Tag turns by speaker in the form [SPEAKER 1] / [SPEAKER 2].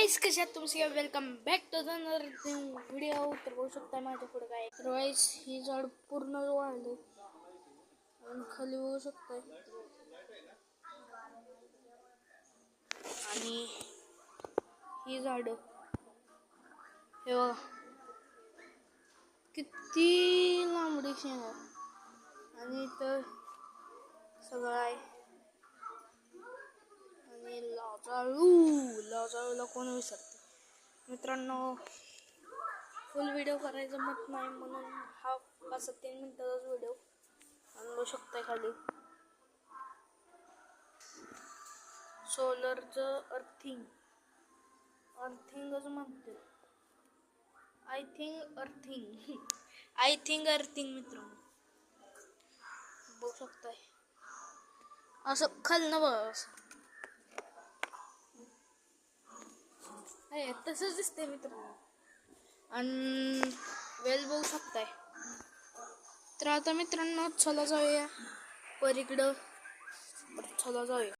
[SPEAKER 1] Guys कशा आहात तुम्ही सगळे welcome back to the another video. तर बघू शकता माझ्या पुढे काय तर गाइस ही झाड पूर्ण वाळले आणि खाली बघू शकताय आणि ही झाड हे बघा किती लांबडी शेंग आहे आणि इथं सगळं आहे आणि लाजाळूला कोण विसरते मित्रांनो. फुल व्हिडिओ करायचं मत नाही म्हणून हा असा 3 मिनिटाचाच व्हिडिओ आणू शकताय. खाली सोलरचं अर्थिंगच म्हणते. आय थिंक अर्थिंग मित्रांनो बघू शकताय असं खालनं बघा असं तसंच दिसतंय मित्रांनो आणि वेल बघू शकताय. तर आता मित्रांनो चला जाऊया परीकडं. चला जाऊया.